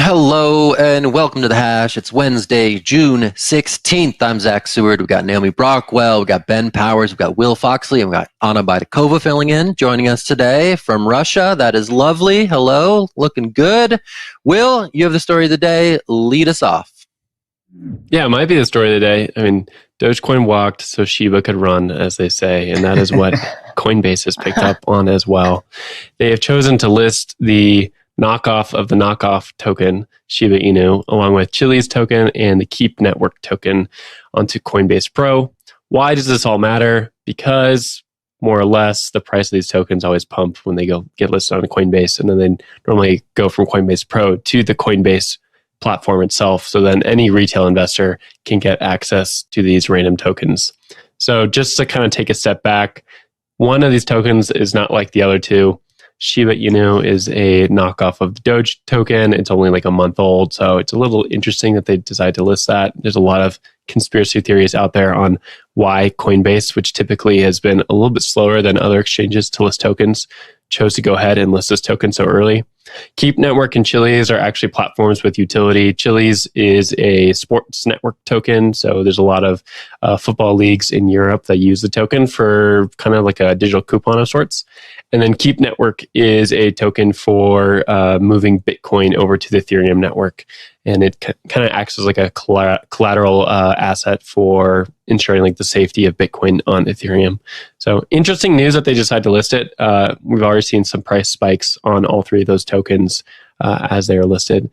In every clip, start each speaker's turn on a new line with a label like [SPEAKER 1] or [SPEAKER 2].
[SPEAKER 1] Hello and welcome to The Hash. It's Wednesday, June 16th. I'm Zack Seward. We've got Naomi Brockwell, we've got Ben Powers, we've got Will Foxley, and we've got Anna Baidakova filling in, joining us today from Russia. That is lovely. Hello, looking good. Will, you have the story of the day. Lead us off.
[SPEAKER 2] Yeah, it might be the story of the day. I mean, Dogecoin walked so Shiba could run, as they say, and that is what Coinbase has picked up on as well. They have chosen to list the knockoff of the knockoff token, Shiba Inu, along with CHILIZ token and the Keep Network token onto Coinbase Pro. Why does this all matter? Because more or less the price of these tokens always pump when they get listed on Coinbase, and then they normally go from Coinbase Pro to the Coinbase platform itself. So then any retail investor can get access to these random tokens. So just to kind of take a step back, one of these tokens is not like the other two. Shiba Inu is a knockoff of the Doge token. It's only like a month old, so it's a little interesting that they decided to list that. There's a lot of conspiracy theories out there on why Coinbase, which typically has been a little bit slower than other exchanges to list tokens, chose to go ahead and list this token so early. Keep Network and CHILIZ are actually platforms with utility. CHILIZ is a sports network token, so there's a lot of football leagues in Europe that use the token for kind of like a digital coupon of sorts. And then Keep Network is a token for moving Bitcoin over to the Ethereum network. And it kind of acts as like a collateral asset for ensuring like the safety of Bitcoin on Ethereum. So interesting news that they decided to list it. We've already seen some price spikes on all three of those tokens as they are listed.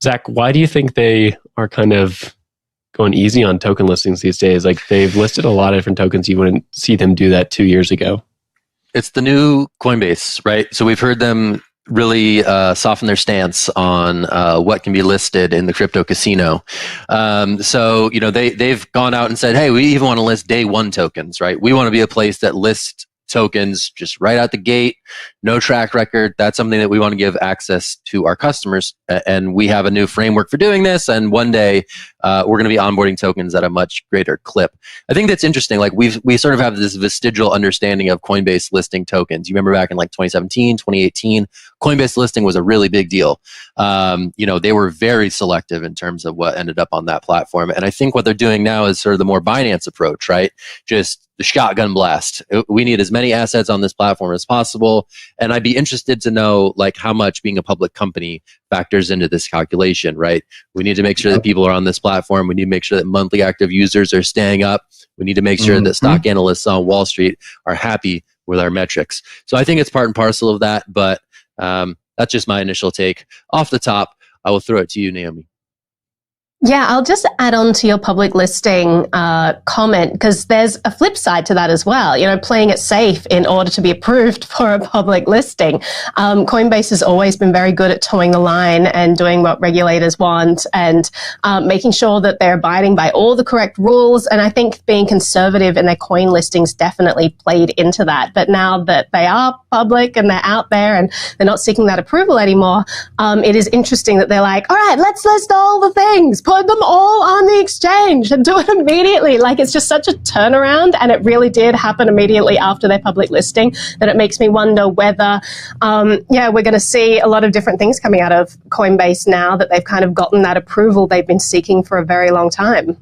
[SPEAKER 2] Zach, why do you think they are kind of going easy on token listings these days? Like they've listed a lot of different tokens. You wouldn't see them do that 2 years ago.
[SPEAKER 1] It's the new Coinbase, right? So we've heard them really soften their stance on what can be listed in the crypto casino. So, you know, they've gone out and said, hey, we even want to list day one tokens, right? We want to be a place that lists tokens just right out the gate, no track record. That's something that we want to give access to our customers. And we have a new framework for doing this. And one day we're going to be onboarding tokens at a much greater clip. I think that's interesting. Like we sort of have this vestigial understanding of Coinbase listing tokens. You remember back in like 2017, 2018, Coinbase listing was a really big deal. You know, they were very selective in terms of what ended up on that platform. And I think what they're doing now is sort of the more Binance approach, right? Just the shotgun blast. We need as many assets on this platform as possible. And I'd be interested to know like how much being a public company factors into this calculation, right? We need to make sure that people are on this platform. We need to make sure that monthly active users are staying up. We need to make sure that stock analysts on Wall Street are happy with our metrics. So I think it's part and parcel of that, but that's just my initial take. Off the top, I will throw it to you, Naomi.
[SPEAKER 3] Yeah, I'll just add on to your public listing comment, because there's a flip side to that as well. You know, playing it safe in order to be approved for a public listing. Coinbase has always been very good at towing the line and doing what regulators want and making sure that they're abiding by all the correct rules. And I think being conservative in their coin listings definitely played into that. But now that they are public and they're out there and they're not seeking that approval anymore, it is interesting that they're like, all right, let's list all the things. Put them all on the exchange and do it immediately. Like it's just such a turnaround, and it really did happen immediately after their public listing that it makes me wonder whether, we're going to see a lot of different things coming out of Coinbase now that they've kind of gotten that approval they've been seeking for a very long time.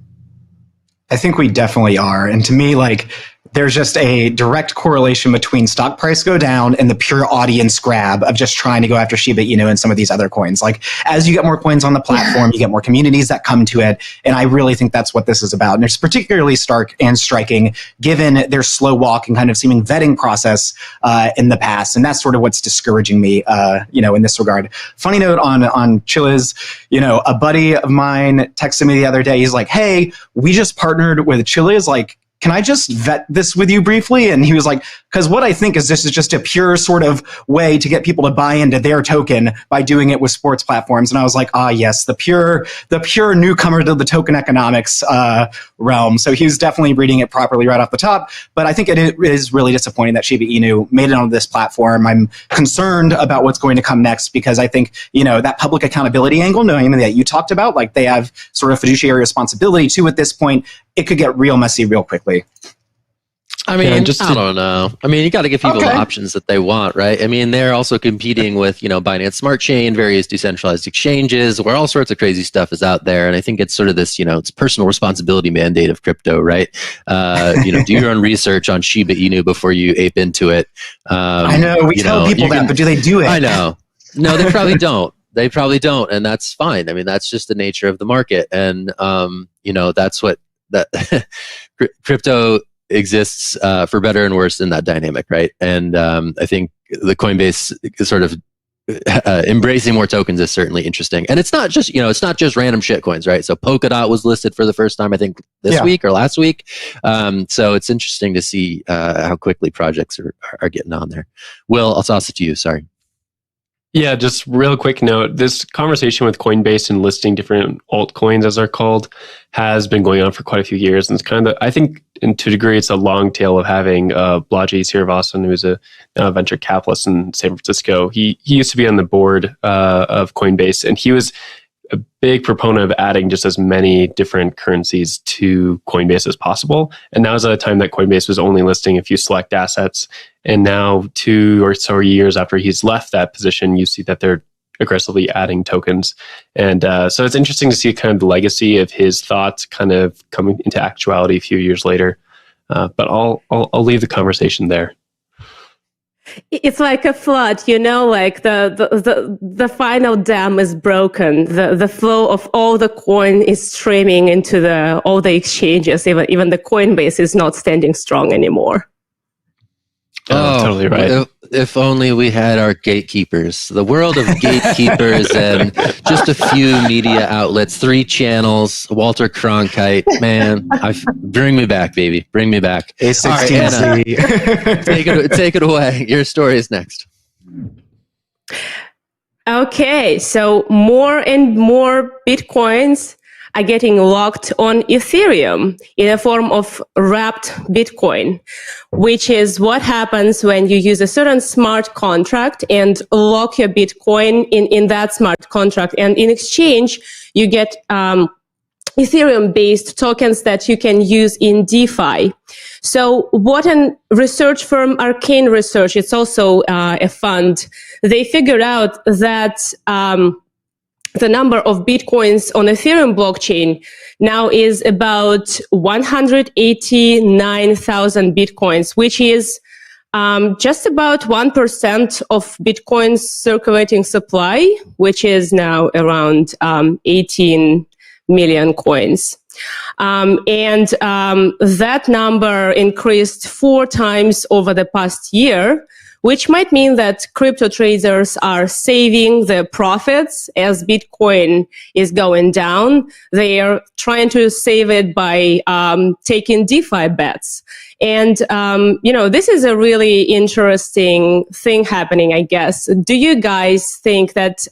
[SPEAKER 4] I think we definitely are. And to me, like, there's just a direct correlation between stock price go down and the pure audience grab of just trying to go after Shiba Inu and some of these other coins. Like, as you get more coins on the platform, you get more communities that come to it. And I really think that's what this is about. And it's particularly stark and striking given their slow walk and kind of seeming vetting process in the past. And that's sort of what's discouraging me, in this regard. Funny note on CHILIZ, a buddy of mine texted me the other day. He's like, hey, we just partnered with CHILIZ. Like, can I just vet this with you briefly? And he was like, because what I think is this is just a pure sort of way to get people to buy into their token by doing it with sports platforms. And I was like, yes, the pure newcomer to the token economics realm. So he was definitely reading it properly right off the top. But I think it is really disappointing that Shiba Inu made it onto this platform. I'm concerned about what's going to come next because I think, that public accountability angle, Naomi, that you talked about, like they have sort of fiduciary responsibility to at this point, it could get real messy real quickly.
[SPEAKER 1] I mean,
[SPEAKER 2] Yeah,
[SPEAKER 1] I don't know. I mean, you got to give people the
[SPEAKER 4] Okay.
[SPEAKER 1] options that they want, right? I mean, they're also competing with, Binance Smart Chain, various decentralized exchanges, where all sorts of crazy stuff is out there. And I think it's sort of this, it's personal responsibility mandate of crypto, right? Do your own research on Shiba Inu before you ape into it.
[SPEAKER 4] I know we tell people that, but do they do it?
[SPEAKER 1] I know. No, they probably don't. They probably don't, and that's fine. I mean, that's just the nature of the market, and that's what that crypto exists for better and worse in that dynamic, right? And I think the Coinbase sort of embracing more tokens is certainly interesting. And it's not just it's not just random shit coins, right? So Polkadot was listed for the first time, I think, this week or last week. So it's interesting to see how quickly projects are getting on there. Will, I'll toss it to you. Sorry.
[SPEAKER 2] Yeah, just real quick note. This conversation with Coinbase and listing different altcoins, as they're called, has been going on for quite a few years. And it's kind of, I think, to a degree, it's a long tail of having Blajy Srinivasan, who's a venture capitalist in San Francisco. He used to be on the board of Coinbase, and he was a big proponent of adding just as many different currencies to Coinbase as possible. And that was at a time that Coinbase was only listing a few select assets. And now 2 or so years after he's left that position, you see that they're aggressively adding tokens. And so it's interesting to see kind of the legacy of his thoughts kind of coming into actuality a few years later. But I'll leave the conversation there.
[SPEAKER 5] It's like a flood, like the final dam is broken. The flow of all the coin is streaming into all the exchanges. Even the Coinbase is not standing strong anymore.
[SPEAKER 2] Oh, totally right.
[SPEAKER 1] If only we had our gatekeepers. The world of gatekeepers and just a few media outlets, 3 channels, Walter Cronkite. Man, bring me back, baby. Bring me back.
[SPEAKER 4] A16Z.
[SPEAKER 1] Take it away. Your story is next.
[SPEAKER 5] Okay, so more and more Bitcoins are getting locked on Ethereum in a form of wrapped Bitcoin, which is what happens when you use a certain smart contract and lock your Bitcoin in that smart contract. And in exchange, you get Ethereum-based tokens that you can use in DeFi. So what a research firm, Arcane Research, it's also a fund, they figured out that the number of Bitcoins on Ethereum blockchain now is about 189,000 Bitcoins, which is just about 1% of Bitcoin's circulating supply, which is now around 18 million coins. That number increased 4 times over the past year, which might mean that crypto traders are saving their profits as Bitcoin is going down. They are trying to save it by taking DeFi bets. And, this is a really interesting thing happening, I guess. Do you guys think that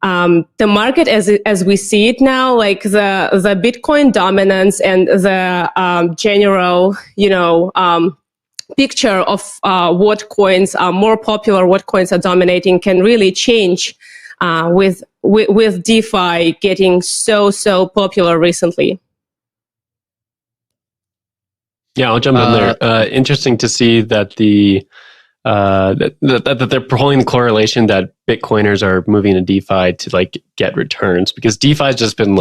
[SPEAKER 5] the market as we see it now, like the Bitcoin dominance and the general, picture of what coins are more popular, what coins are dominating, can really change with DeFi getting so popular recently?
[SPEAKER 2] Yeah, I'll jump in there. Interesting to see that that they're pulling the correlation that Bitcoiners are moving to DeFi to get returns, because DeFi has just been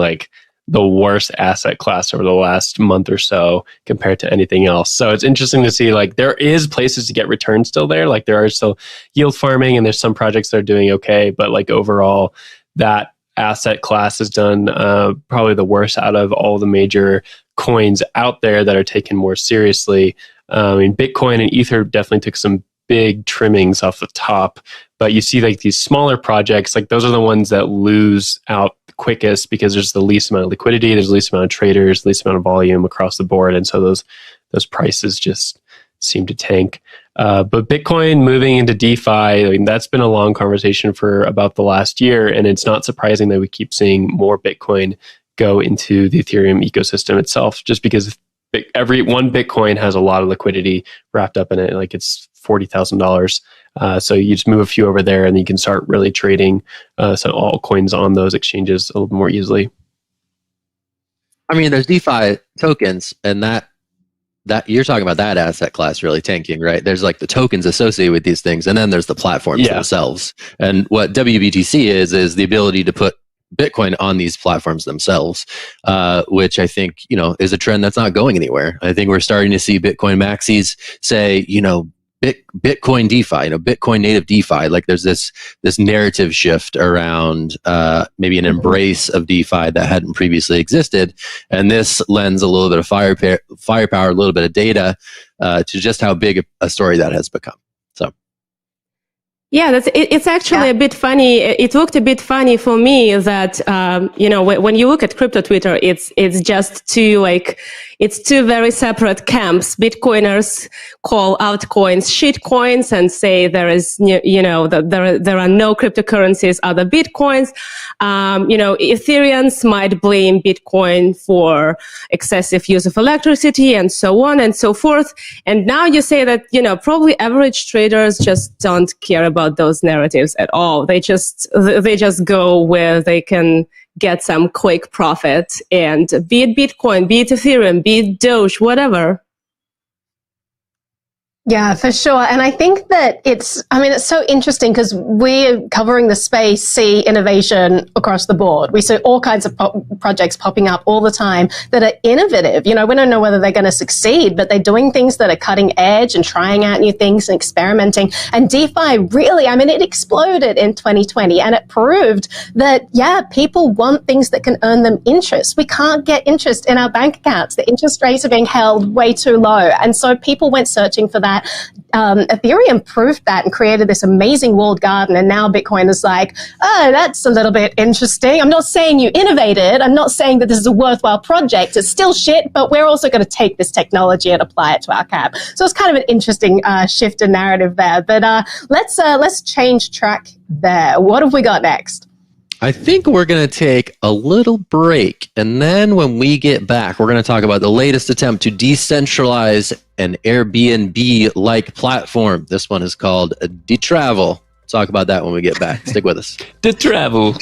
[SPEAKER 2] the worst asset class over the last month or so compared to anything else. So it's interesting to see there is places to get returns still there. There are still yield farming and there's some projects that are doing okay, but overall that asset class has done probably the worst out of all the major coins out there that are taken more seriously. Bitcoin and Ether definitely took some big trimmings off the top, but you see these smaller projects, those are the ones that lose out quickest because there's the least amount of liquidity, there's the least amount of traders, least amount of volume across the board, and so those prices just seem to tank. But Bitcoin moving into DeFi, that's been a long conversation for about the last year, and it's not surprising that we keep seeing more Bitcoin go into the Ethereum ecosystem itself, just because every one Bitcoin has a lot of liquidity wrapped up in it. It's $40,000. So you just move a few over there and you can start really trading some altcoins on those exchanges a little more easily.
[SPEAKER 1] I mean, there's DeFi tokens, and that that you're talking about that asset class really tanking, right? There's like the tokens associated with these things, and then there's the platforms themselves. And what WBTC is the ability to put Bitcoin on these platforms themselves, which I think, is a trend that's not going anywhere. I think we're starting to see Bitcoin maxis say, Bitcoin DeFi, Bitcoin native DeFi. Like there's this narrative shift around maybe an embrace of DeFi that hadn't previously existed, and this lends a little bit of firepower, a little bit of data to just how big a story that has become. So.
[SPEAKER 5] Yeah, it's actually a bit funny. It looked a bit funny for me that, when you look at crypto Twitter, it's just two very separate camps. Bitcoiners call altcoins shitcoins and say there is, there are no cryptocurrencies other Bitcoins. Ethereans might blame Bitcoin for excessive use of electricity and so on and so forth. And now you say that, probably average traders just don't care about those narratives at all. They just go where they can get some quick profit, and be it Bitcoin, be it Ethereum, be it Doge, whatever.
[SPEAKER 3] Yeah, for sure. And I think that it's so interesting because we're covering the space, see innovation across the board. We see all kinds of projects popping up all the time that are innovative. We don't know whether they're going to succeed, but they're doing things that are cutting edge and trying out new things and experimenting. And DeFi really, it exploded in 2020, and it proved that, people want things that can earn them interest. We can't get interest in our bank accounts. The interest rates are being held way too low. And so people went searching for that. Ethereum proved that and created this amazing walled garden, and now Bitcoin is like, oh, that's a little bit interesting. I'm not saying you innovated. I'm not saying that this is a worthwhile project. It's still shit, but we're also going to take this technology and apply it to our cap. So it's kind of an interesting shift in narrative there. But let's change track there. What have we got next?
[SPEAKER 1] I think we're going to take a little break, and then when we get back, we're going to talk about the latest attempt to decentralize an Airbnb-like platform. This one is called Dtravel. Talk about that when we get back. Stick with us.
[SPEAKER 2] Dtravel.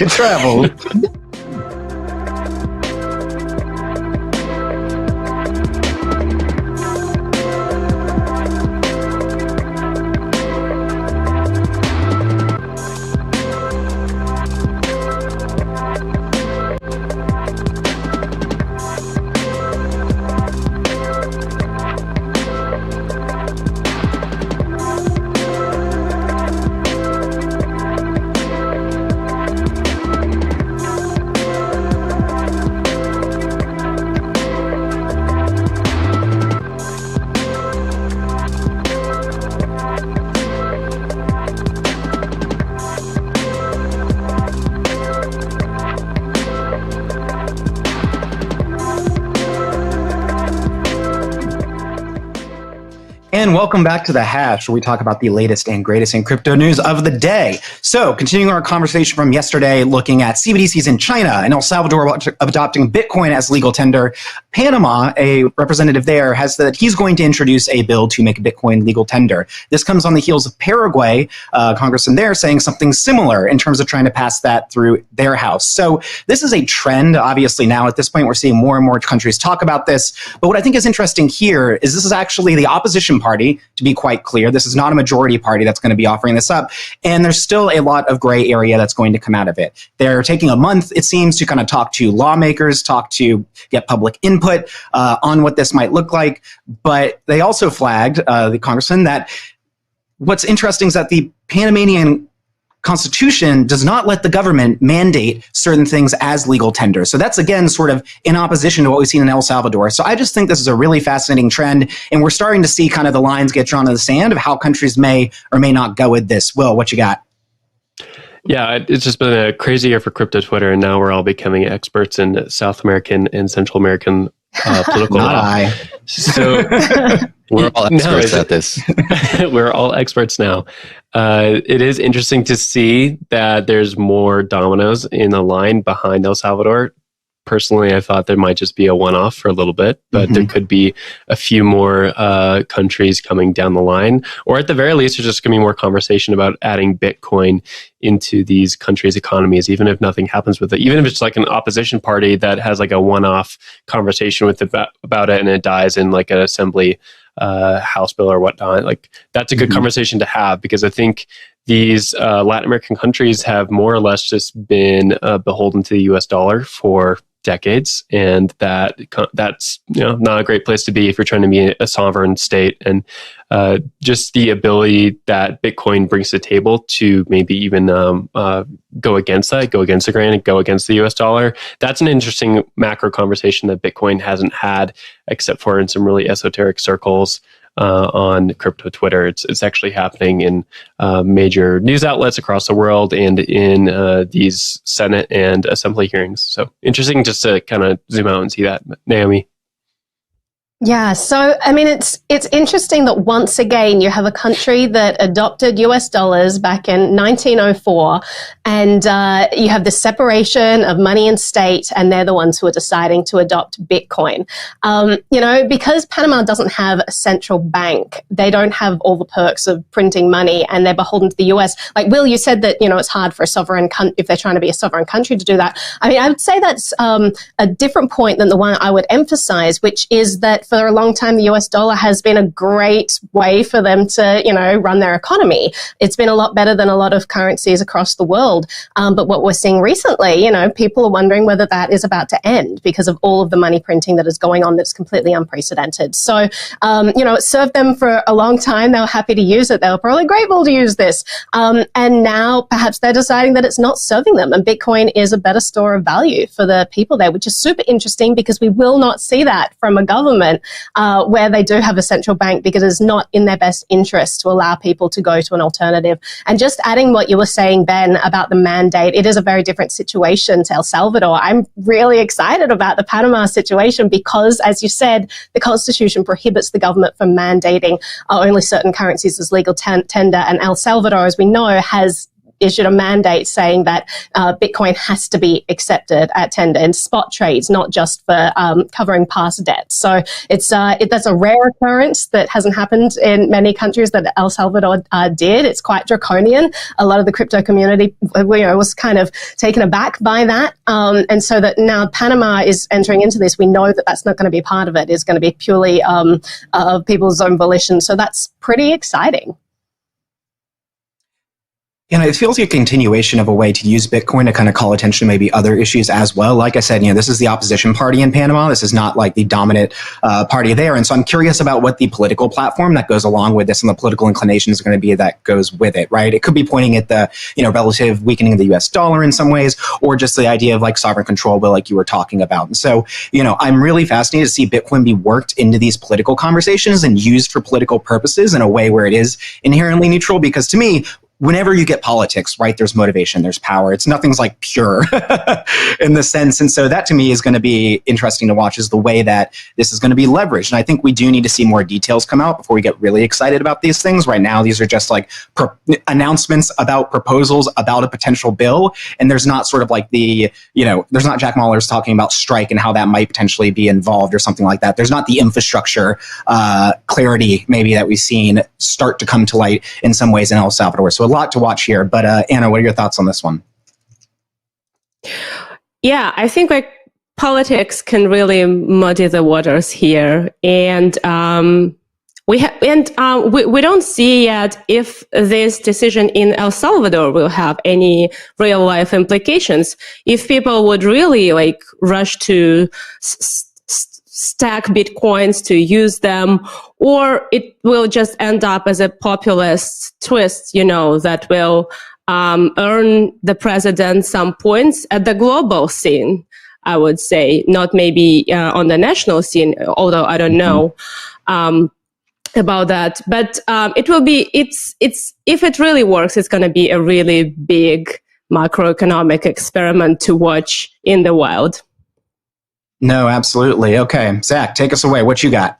[SPEAKER 4] And welcome back to The Hash, where we talk about the latest and greatest in crypto news of the day. So, continuing our conversation from yesterday, looking at CBDCs in China and El Salvador adopting Bitcoin as legal tender, Panama, a representative there, has said that he's going to introduce a bill to make Bitcoin legal tender. This comes on the heels of Paraguay, congressman there, saying something similar in terms of trying to pass that through their house. So, this is a trend. Obviously, now at this point, we're seeing more and more countries talk about this. But what I think is interesting here is this is actually the opposition party, to be quite clear. This is not a majority party that's going to be offering this up. And there's still a lot of gray area that's going to come out of it. They're taking a month, it seems, to kind of talk to lawmakers, get public input on what this might look like. But they also flagged, the congressman, that what's interesting is that the Panamanian Constitution does not let the government mandate certain things as legal tender. So that's, again, sort of in opposition to what we've seen in El Salvador. So I just think this is a really fascinating trend, and we're starting to see kind of the lines get drawn in the sand of how countries may or may not go with this. Will, what you got?
[SPEAKER 2] Yeah, it's just been a crazy year for crypto Twitter, and now we're all becoming experts in South American and Central American political
[SPEAKER 4] Not
[SPEAKER 2] law.
[SPEAKER 4] I.
[SPEAKER 2] So
[SPEAKER 1] we're all experts at this.
[SPEAKER 2] We're all experts now. It is interesting to see that there's more dominoes in the line behind El Salvador personally, I thought there might just be a one-off for a little bit, but there could be a few more countries coming down the line, or at the very least, there's just going to be more conversation about adding Bitcoin into these countries' economies, even if nothing happens with it. Even if it's like an opposition party that has like a one-off conversation with about it and it dies in like an assembly House bill or whatnot. Like that's a good conversation to have, because I think these Latin American countries have more or less just been beholden to the US dollar for decades, and that's not a great place to be if you're trying to be a sovereign state. And just the ability that Bitcoin brings to the table to maybe even go against the grain and go against the US dollar, that's an interesting macro conversation that Bitcoin hasn't had, except for in some really esoteric circles on crypto Twitter. It's actually happening in major news outlets across the world and in these Senate and Assembly hearings. So interesting just to kind of zoom out and see that. Naomi?
[SPEAKER 3] Yeah, so I mean, it's interesting that once again you have a country that adopted US dollars back in 1904, and you have the separation of money and state, and they're the ones who are deciding to adopt Bitcoin. Because Panama doesn't have a central bank, they don't have all the perks of printing money, and they're beholden to the US. Like Will, you said that it's hard for a sovereign if they're trying to be a sovereign country to do that. I mean, I would say that's a different point than the one I would emphasize, which is that for a long time, the US dollar has been a great way for them to, run their economy. It's been a lot better than a lot of currencies across the world. But what we're seeing recently, people are wondering whether that is about to end because of all of the money printing that is going on that's completely unprecedented. So, it served them for a long time. They were happy to use it. They were probably grateful to use this. And now perhaps they're deciding that it's not serving them, and Bitcoin is a better store of value for the people there, which is super interesting because we will not see that from a government where they do have a central bank, because it's not in their best interest to allow people to go to an alternative. And just adding what you were saying, Ben, about the mandate, it is a very different situation to El Salvador. I'm really excited about the Panama situation because, as you said, the Constitution prohibits the government from mandating only certain currencies as legal tender, and El Salvador, as we know, has issued a mandate saying that Bitcoin has to be accepted at tender in spot trades, not just for covering past debt. So that's a rare occurrence that hasn't happened in many countries that El Salvador did. It's quite draconian. A lot of the crypto community was kind of taken aback by that. And so that now Panama is entering into this, we know that that's not going to be part of it. It's going to be purely of people's own volition. So that's pretty exciting.
[SPEAKER 4] It feels like a continuation of a way to use Bitcoin to kind of call attention to maybe other issues as well. Like I said, this is the opposition party in Panama. This is not like the dominant party there. And so I'm curious about what the political platform that goes along with this and the political inclinations are going to be that goes with it, right? It could be pointing at the, relative weakening of the US dollar in some ways, or just the idea of like sovereign control bill like you were talking about. And so, I'm really fascinated to see Bitcoin be worked into these political conversations and used for political purposes in a way where it is inherently neutral, because to me, whenever you get politics, right, there's motivation, there's power. Nothing's like pure in the sense. And so that to me is going to be interesting to watch, is the way that this is going to be leveraged. And I think we do need to see more details come out before we get really excited about these things. Right now, these are just like announcements about proposals about a potential bill. And there's not sort of like there's not Jack Mallers talking about strike and how that might potentially be involved or something like that. There's not the infrastructure clarity maybe that we've seen start to come to light in some ways in El Salvador. So a lot to watch here. But Anna, what are your thoughts on this one?
[SPEAKER 5] Yeah, I think politics can really muddy the waters here, and we don't see yet if this decision in El Salvador will have any real life implications. If people would really rush to stack Bitcoins to use them, or it will just end up as a populist twist, that will earn the president some points at the global scene, I would say, not maybe on the national scene, although I don't know about that. But if it really works, it's going to be a really big macroeconomic experiment to watch in the wild.
[SPEAKER 4] No, absolutely. Okay, Zach, take us away. What you got?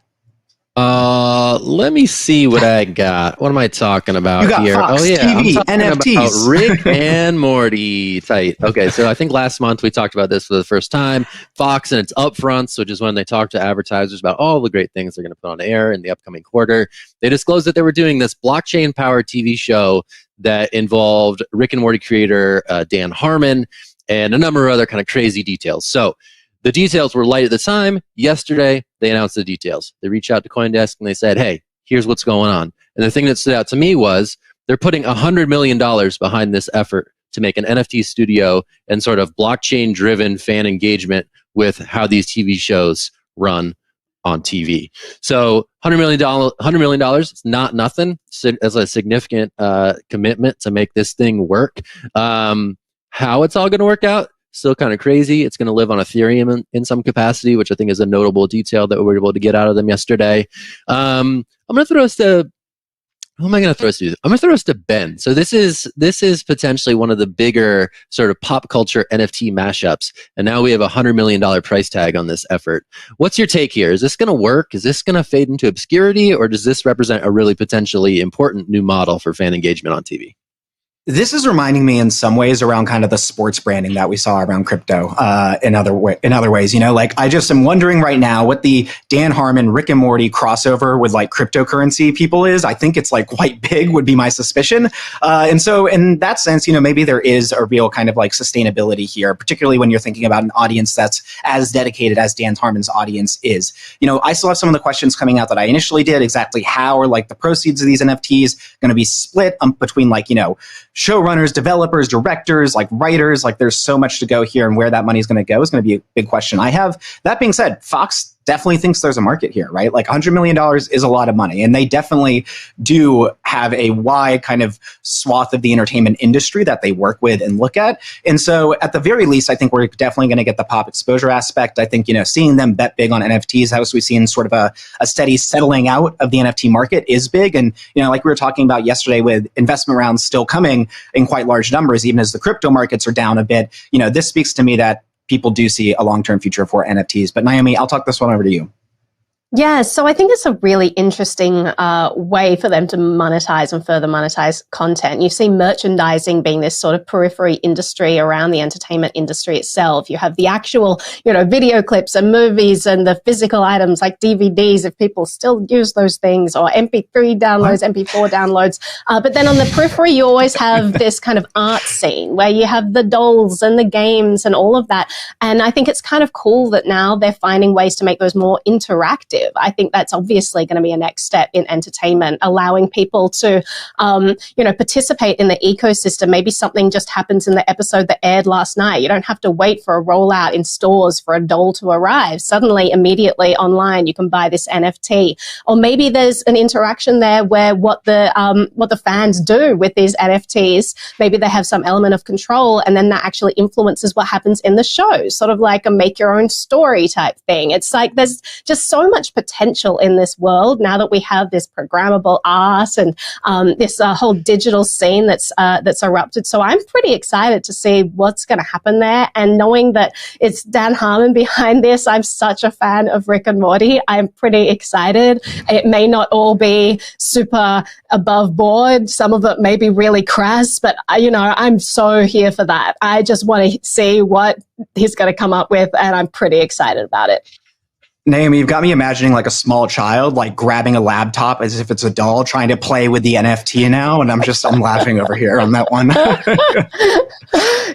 [SPEAKER 1] Let me see what I got. What am I talking about
[SPEAKER 4] You got
[SPEAKER 1] here?
[SPEAKER 4] Fox,
[SPEAKER 1] oh yeah,
[SPEAKER 4] TV,
[SPEAKER 1] I'm talking
[SPEAKER 4] NFTs.
[SPEAKER 1] about Rick and Morty. Tight. Okay, so I think last month we talked about this for the first time. Fox and its upfronts, which is when they talk to advertisers about all the great things they're going to put on air in the upcoming quarter. They disclosed that they were doing this blockchain-powered TV show that involved Rick and Morty creator Dan Harmon and a number of other kind of crazy details. So the details were light at the time. Yesterday, they announced the details. They reached out to CoinDesk and they said, hey, here's what's going on. And the thing that stood out to me was they're putting $100 million behind this effort to make an NFT studio and sort of blockchain-driven fan engagement with how these TV shows run on TV. So $100 million is not nothing. As a significant commitment to make this thing work. How it's all going to work out, still kind of crazy. It's going to live on Ethereum in some capacity, which I think is a notable detail that we were able to get out of them yesterday. I'm going to throw us to... Who am I going to throw us to? I'm going to throw us to Ben. So this is potentially one of the bigger sort of pop culture NFT mashups, and now we have $100 million price tag on this effort. What's your take here? Is this going to work? Is this going to fade into obscurity, or does this represent a really potentially important new model for fan engagement on TV?
[SPEAKER 4] This is reminding me in some ways around kind of the sports branding that we saw around crypto in other ways. You know, like I just am wondering right now what the Dan Harmon, Rick and Morty crossover with like cryptocurrency people is. I think it's like quite big would be my suspicion. And so in that sense, you know, maybe there is a real kind of like sustainability here, particularly when you're thinking about an audience that's as dedicated as Dan Harmon's audience is. You know, I still have some of the questions coming out that I initially did. Exactly how are like the proceeds of these NFTs going to be split between like, you know, showrunners, developers, directors, like writers, like there's so much to go here, and where that money is going to go is going to be a big question I have. That being said, Fox definitely thinks there's a market here, right? Like $100 million is a lot of money, and they definitely do have a wide kind of swath of the entertainment industry that they work with and look at. And so at the very least, I think we're definitely going to get the pop exposure aspect. I think, you know, seeing them bet big on NFTs, as we've seen sort of a steady settling out of the NFT market is big. And, you know, like we were talking about yesterday with investment rounds still coming in quite large numbers, even as the crypto markets are down a bit, you know, this speaks to me that people do see a long-term future for NFTs. But Naomi, I'll talk this one over to you.
[SPEAKER 3] Yeah, so I think it's a really interesting way for them to monetize and further monetize content. You see merchandising being this sort of periphery industry around the entertainment industry itself. You have the actual, you know, video clips and movies and the physical items like DVDs, if people still use those things, or MP3 downloads, MP4 downloads. But then on the periphery, you always have this kind of art scene where you have the dolls and the games and all of that. And I think it's kind of cool that now they're finding ways to make those more interactive. I think that's obviously going to be a next step in entertainment, allowing people to, you know, participate in the ecosystem. Maybe something just happens in the episode that aired last night. You don't have to wait for a rollout in stores for a doll to arrive. Suddenly, immediately online, you can buy this NFT. Or maybe there's an interaction there where what the fans do with these NFTs, maybe they have some element of control, and then that actually influences what happens in the show, sort of like a make your own story type thing. It's like there's just so much potential in this world now that we have this programmable art and this whole digital scene that's erupted. So I'm pretty excited to see what's going to happen there. And knowing that it's Dan Harmon behind this, I'm such a fan of Rick and Morty. I'm pretty excited. It may not all be super above board. Some of it may be really crass, but you know, I'm so here for that. I just want to see what he's going to come up with, and I'm pretty excited about it.
[SPEAKER 4] Naomi, you've got me imagining like a small child, like grabbing a laptop as if it's a doll, trying to play with the NFT now. And I'm laughing over here on that one.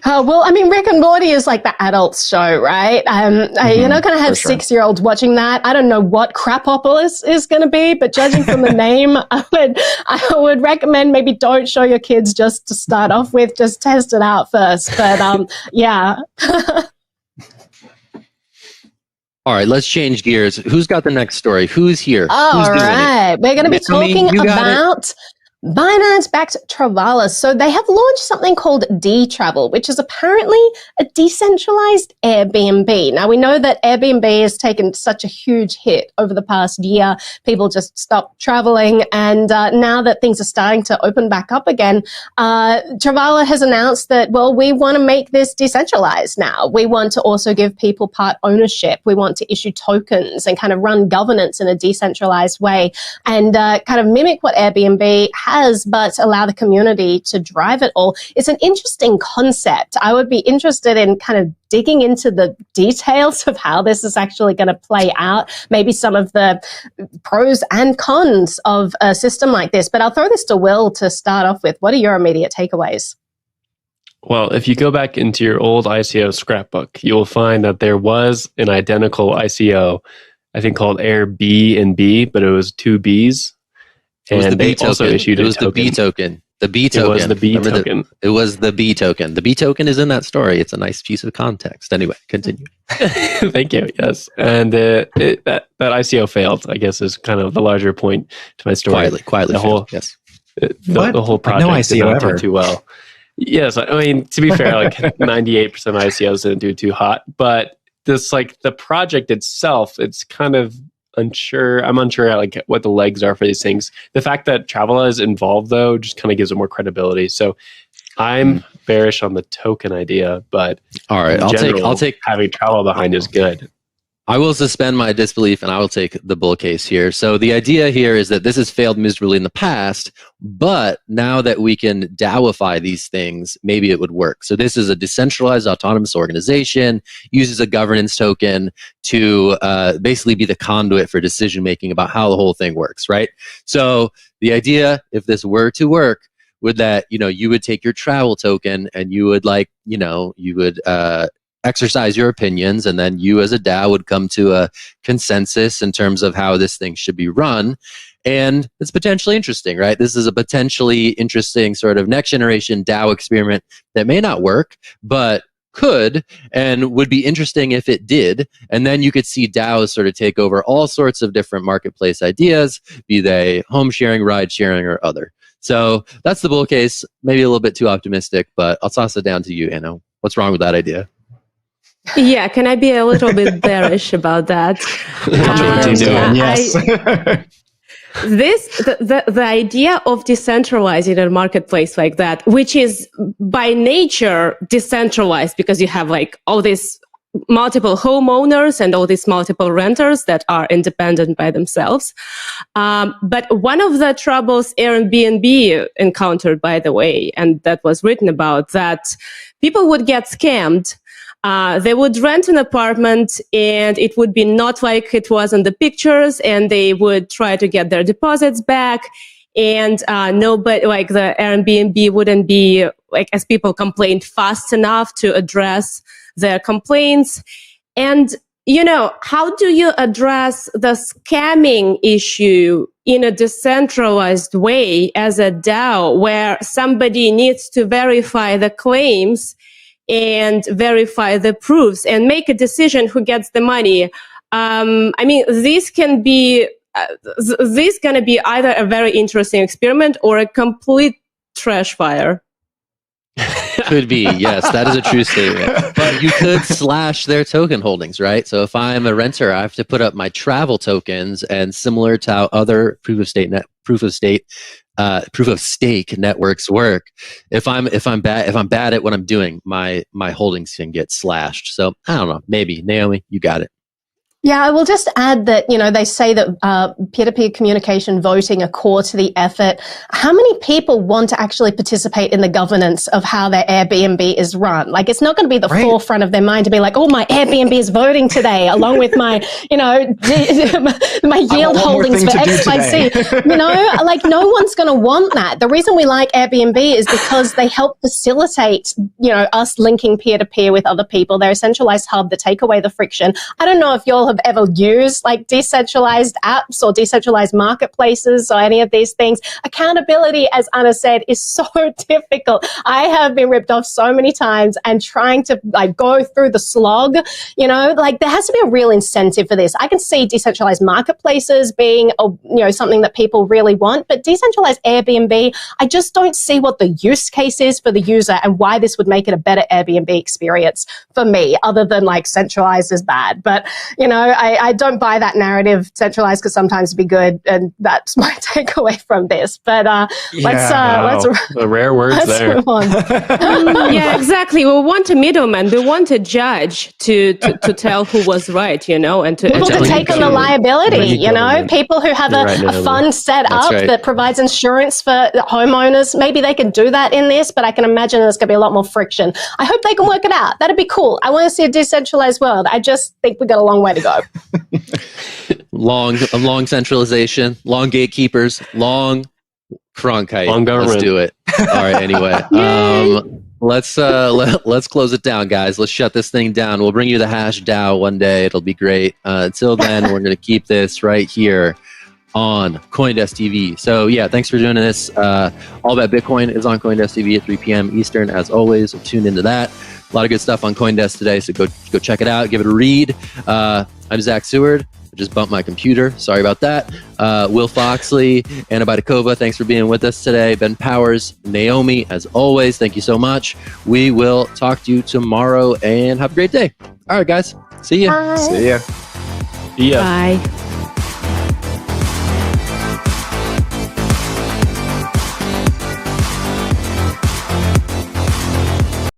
[SPEAKER 3] Well, I mean, Rick and Morty is like the adults show, right? You're not going to have 6-year-olds watching that. I don't know what Crapopolis is going to be, but judging from the name, I would recommend maybe don't show your kids just to start off with. Just test it out first. But yeah.
[SPEAKER 1] All right, let's change gears. Who's got the next story? Who's here?
[SPEAKER 3] All
[SPEAKER 1] Who's
[SPEAKER 3] right. We're going to be talking about Binance-backed Travala. So they have launched something called Dtravel, which is apparently a decentralized Airbnb. Now, we know that Airbnb has taken such a huge hit over the past year. People just stopped traveling. And now that things are starting to open back up again, Travala has announced that, well, we want to make this decentralized now. We want to also give people part ownership. We want to issue tokens and kind of run governance in a decentralized way and kind of mimic what Airbnb has, but allow the community to drive it all. It's an interesting concept. I would be interested in kind of digging into the details of how this is actually going to play out, maybe some of the pros and cons of a system like this. But I'll throw this to Will to start off with. What are your immediate takeaways?
[SPEAKER 2] Well, if you go back into your old ICO scrapbook, you will find that there was an identical ICO, I think called Airbnb, but it was two Bs.
[SPEAKER 1] It was
[SPEAKER 2] and
[SPEAKER 1] the B
[SPEAKER 2] they
[SPEAKER 1] token.
[SPEAKER 2] also issued
[SPEAKER 1] it was
[SPEAKER 2] a token.
[SPEAKER 1] the B token. The B token.
[SPEAKER 2] It was the B token.
[SPEAKER 1] It was the B token. The B token is in that story. It's a nice piece of context. Anyway, continue.
[SPEAKER 2] Thank you. Yes, and that ICO failed, I guess, is kind of the larger point to my story.
[SPEAKER 1] Quietly.
[SPEAKER 2] The whole,
[SPEAKER 1] yes.
[SPEAKER 2] The whole project
[SPEAKER 4] no
[SPEAKER 2] did
[SPEAKER 4] ICO
[SPEAKER 2] not
[SPEAKER 4] ever.
[SPEAKER 2] do too well. Yes, I mean, to be fair, like 98% of ICOs didn't do too hot, but this, like, the project itself, it's kind of unsure. I'm unsure like what the legs are for these things. The fact that Travala is involved, though, just kind of gives it more credibility. So I'm bearish on the token idea, but
[SPEAKER 1] all right, I'll take
[SPEAKER 2] having Travala behind is good.
[SPEAKER 1] I will suspend my disbelief and I will take the bull case here. So the idea here is that this has failed miserably in the past, but now that we can DAOify these things, maybe it would work. So this is a decentralized autonomous organization, uses a governance token to basically be the conduit for decision making about how the whole thing works, right? So the idea, if this were to work, would that, you would take your travel token and you would exercise your opinions, and then you as a DAO would come to a consensus in terms of how this thing should be run. And it's potentially interesting, right? This is a potentially interesting sort of next generation DAO experiment that may not work, but could and would be interesting if it did. And then you could see DAOs sort of take over all sorts of different marketplace ideas, be they home sharing, ride sharing, or other. So that's the bull case. Maybe a little bit too optimistic, but I'll toss it down to you, Anno. What's wrong with that idea?
[SPEAKER 5] Yeah, can I be a little bit bearish about that?
[SPEAKER 4] Yes.
[SPEAKER 5] The idea of decentralizing a marketplace like that, which is by nature decentralized because you have like all these multiple homeowners and all these multiple renters that are independent by themselves. But one of the troubles Airbnb encountered, by the way, and that was written about, that people would get scammed. They would rent an apartment and it would be not like it was in the pictures, and they would try to get their deposits back. And nobody, like the Airbnb wouldn't be, like, as people complained, fast enough to address their complaints. And, how do you address the scamming issue in a decentralized way as a DAO, where somebody needs to verify the claims and verify the proofs and make a decision who gets the money? This can be this going to be either a very interesting experiment or a complete trash fire.
[SPEAKER 1] Could be, yes, that is a true statement. But you could slash their token holdings, right? So if I'm a renter, I have to put up my travel tokens, and similar to how other proof of stake networks work, if I'm bad at what I'm doing, my holdings can get slashed. So I don't know, maybe. Naomi, you got it.
[SPEAKER 3] Yeah, I will just add that, they say that peer-to-peer communication, voting are core to the effort. How many people want to actually participate in the governance of how their Airbnb is run? Like, it's not going to be the forefront of their mind to be like, oh, my Airbnb is voting today, along with my, my yield holdings for X, Y, Z. Like, no one's going to want that. The reason we like Airbnb is because they help facilitate, us linking peer-to-peer with other people. They're a centralized hub that take away the friction. I don't know if you all have ever used like decentralized apps or decentralized marketplaces or any of these things. Accountability, as Anna said, is so difficult. I have been ripped off so many times, and trying to like go through the slog, you know, like there has to be a real incentive for this. I can see decentralized marketplaces being something that people really want, but decentralized Airbnb, I just don't see what the use case is for the user and why this would make it a better Airbnb experience for me, other than like centralized is bad. But, you know, I don't buy that narrative. Centralized could sometimes be good, and that's my takeaway from this. But let's
[SPEAKER 2] the rare words there.
[SPEAKER 3] Move on.
[SPEAKER 5] Yeah, exactly. We want a middleman. We want a judge to tell who was right, you know, and
[SPEAKER 3] people to take on the liability, you know, people who have a fund set up that provides insurance for homeowners. Maybe they can do that in this, but I can imagine there's going to be a lot more friction. I hope they can work it out. That'd be cool. I want to see a decentralized world. I just think we got a long way to go.
[SPEAKER 1] long centralization, long gatekeepers, long Cronkite.
[SPEAKER 2] Long government.
[SPEAKER 1] Let's do it. All right. Anyway, let's close it down, guys. Let's shut this thing down. We'll bring you the hash DAO one day. It'll be great. Until then, we're going to keep this right here on CoinDesk TV. So yeah, thanks for doing this. All About Bitcoin is on CoinDesk TV at 3 p.m. Eastern, as always. So tune into that. A lot of good stuff on CoinDesk today, so go check it out. Give it a read. I'm Zack Seward. I just bumped my computer. Sorry about that. Will Foxley, Anna Baitakova, thanks for being with us today. Ben Powers, Naomi, as always, thank you so much. We will talk to you tomorrow, and have a great day. All right, guys. See ya.
[SPEAKER 3] Bye.
[SPEAKER 4] See ya.
[SPEAKER 2] See ya.
[SPEAKER 5] Bye.